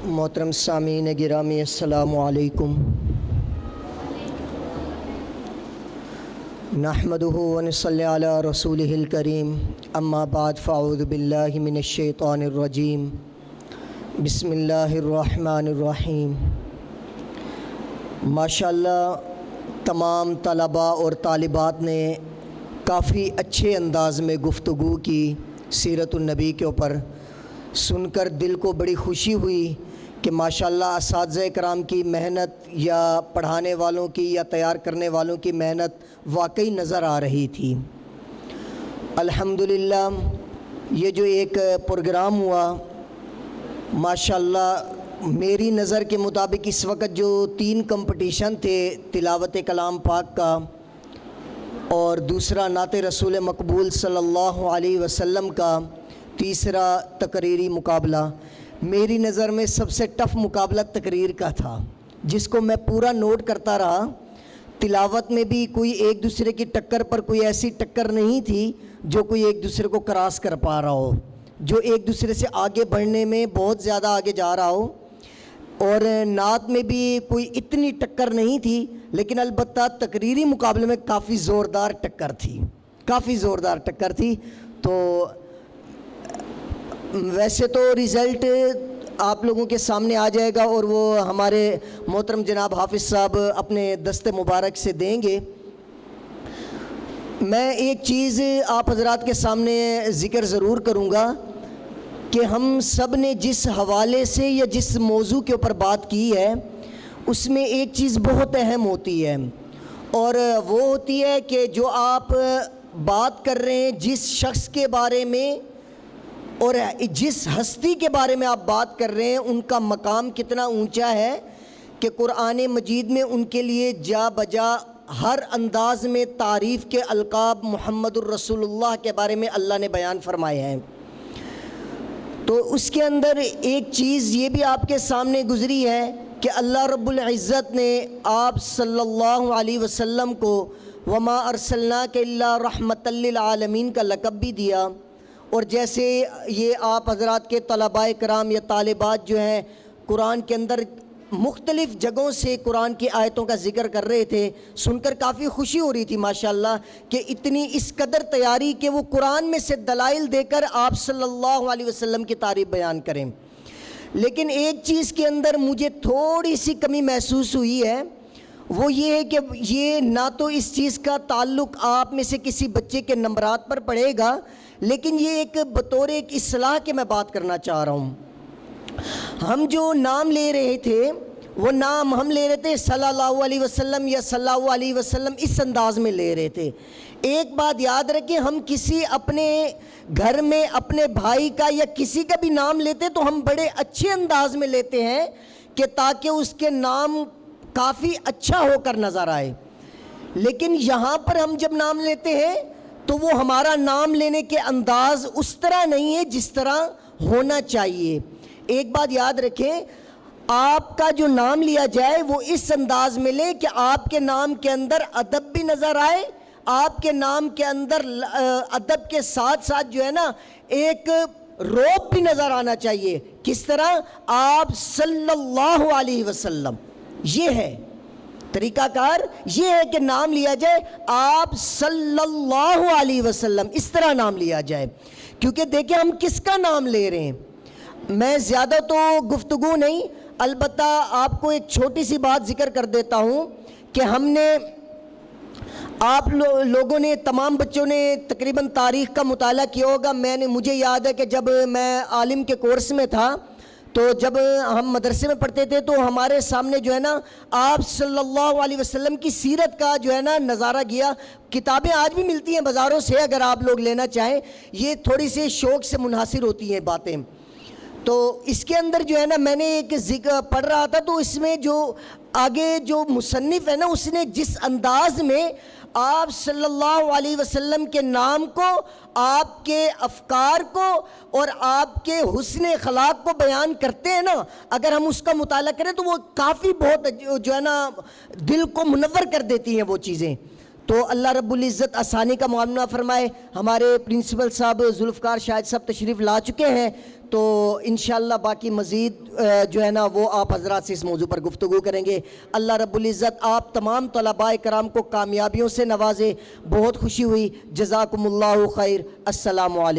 محترم سامعین گرامی السلام علیکم۔ نحمدہ ونصلی علی رسولہ الکریم، اما بعد فاعوذ باللہ من الشیطان الرجیم، بسم اللہ الرحمن الرحیم۔ ماشاءاللہ تمام طلباء اور طالبات نے کافی اچھے انداز میں گفتگو کی سیرت النبی کے اوپر، سن کر دل کو بڑی خوشی ہوئی کہ ماشاءاللہ اساتذہ کرام کی محنت یا پڑھانے والوں کی یا تیار کرنے والوں کی محنت واقعی نظر آ رہی تھی۔ الحمدللہ یہ جو ایک پروگرام ہوا ماشاءاللہ میری نظر کے مطابق اس وقت جو 3 کمپٹیشن تھے، تلاوت کلام پاک کا اور دوسرا نعت رسول مقبول صلی اللہ علیہ وسلم کا، تیسرا تقریری مقابلہ، میری نظر میں سب سے ٹف مقابلہ تقریر کا تھا، جس کو میں پورا نوٹ کرتا رہا۔ تلاوت میں بھی کوئی ایک دوسرے کی ٹکر پر کوئی ایسی ٹکر نہیں تھی جو کوئی ایک دوسرے کو کراس کر پا رہا ہو، جو ایک دوسرے سے آگے بڑھنے میں بہت زیادہ آگے جا رہا ہو، اور نعت میں بھی کوئی اتنی ٹکر نہیں تھی، لیکن البتہ تقریری مقابلے میں کافی زوردار ٹکر تھی۔ تو ویسے تو رزلٹ آپ لوگوں کے سامنے آ جائے گا اور وہ ہمارے محترم جناب حافظ صاحب اپنے دست مبارک سے دیں گے۔ میں ایک چیز آپ حضرات کے سامنے ذکر ضرور کروں گا کہ ہم سب نے جس حوالے سے یا جس موضوع کے اوپر بات کی ہے، اس میں ایک چیز بہت اہم ہوتی ہے، اور وہ ہوتی ہے کہ جو آپ بات کر رہے ہیں جس شخص کے بارے میں اور جس ہستی کے بارے میں آپ بات کر رہے ہیں، ان کا مقام کتنا اونچا ہے کہ قرآن مجید میں ان کے لیے جا بجا ہر انداز میں تعریف کے القاب محمد الرسول اللہ کے بارے میں اللہ نے بیان فرمائے ہیں۔ تو اس کے اندر ایک چیز یہ بھی آپ کے سامنے گزری ہے کہ اللہ رب العزت نے آپ صلی اللہ علیہ وسلم کو وما ارسلناک الا رحمۃ للعالمین کا لقب بھی دیا، اور جیسے یہ آپ حضرات کے طلباء کرام یا طالبات جو ہیں قرآن کے اندر مختلف جگہوں سے قرآن کی آیتوں کا ذکر کر رہے تھے، سن کر کافی خوشی ہو رہی تھی ماشاءاللہ کہ اتنی اس قدر تیاری کہ وہ قرآن میں سے دلائل دے کر آپ صلی اللہ علیہ وسلم کی تعریف بیان کریں۔ لیکن ایک چیز کے اندر مجھے تھوڑی سی کمی محسوس ہوئی ہے، وہ یہ ہے کہ یہ نہ تو اس چیز کا تعلق آپ میں سے کسی بچے کے نمبرات پر پڑے گا، لیکن یہ ایک بطور ایک اصلاح کے میں بات کرنا چاہ رہا ہوں۔ ہم جو نام لے رہے تھے وہ نام ہم لے رہے تھے صلی اللہ علیہ وسلم یا صلی اللہ علیہ وسلم، اس انداز میں لے رہے تھے۔ ایک بات یاد رکھیں، ہم کسی اپنے گھر میں اپنے بھائی کا یا کسی کا بھی نام لیتے تو ہم بڑے اچھے انداز میں لیتے ہیں کہ تاکہ اس کے نام کافی اچھا ہو کر نظر آئے، لیکن یہاں پر ہم جب نام لیتے ہیں تو وہ ہمارا نام لینے کے انداز اس طرح نہیں ہے جس طرح ہونا چاہیے۔ ایک بات یاد رکھیں، آپ کا جو نام لیا جائے وہ اس انداز میں لے کہ آپ کے نام کے اندر ادب بھی نظر آئے، آپ کے نام کے اندر ادب کے ساتھ ساتھ جو ہے نا ایک روب بھی نظر آنا چاہیے۔ کس طرح؟ آپ صلی اللہ علیہ وسلم، یہ ہے طریقہ کار، یہ ہے کہ نام لیا جائے آپ صلی اللہ علیہ وسلم، اس طرح نام لیا جائے۔ کیونکہ دیکھیں ہم کس کا نام لے رہے ہیں۔ میں زیادہ تو گفتگو نہیں، البتہ آپ کو ایک چھوٹی سی بات ذکر کر دیتا ہوں کہ ہم نے آپ لوگوں نے، تمام بچوں نے تقریباً تاریخ کا مطالعہ کیا ہوگا۔ مجھے یاد ہے کہ جب میں عالم کے کورس میں تھا تو جب ہم مدرسے میں پڑھتے تھے تو ہمارے سامنے جو ہے نا آپ صلی اللہ علیہ وسلم کی سیرت کا جو ہے نا نظارہ گیا۔ کتابیں آج بھی ملتی ہیں بازاروں سے، اگر آپ لوگ لینا چاہیں، یہ تھوڑی سی شوق سے منحصر ہوتی ہیں باتیں۔ تو اس کے اندر جو ہے نا میں نے ایک ذکر پڑھ رہا تھا، تو اس میں جو آگے جو مصنف ہے نا اس نے جس انداز میں آپ صلی اللہ علیہ وسلم کے نام کو، آپ کے افکار کو اور آپ کے حسن اخلاق کو بیان کرتے ہیں نا، اگر ہم اس کا مطالعہ کریں تو وہ کافی بہت جو ہے نا دل کو منور کر دیتی ہیں وہ چیزیں۔ تو اللہ رب العزت آسانی کا معاملہ فرمائے. ہمارے پرنسپل صاحب ذوالفقار شاہد صاحب تشریف لا چکے ہیں, تو انشاءاللہ باقی مزید جو ہے نا وہ آپ حضرات سے اس موضوع پر گفتگو کریں گے. اللہ رب العزت آپ تمام طلباء کرام کو کامیابیوں سے نوازے. بہت خوشی ہوئی. جزاکم اللہ خیر. السلام علیکم.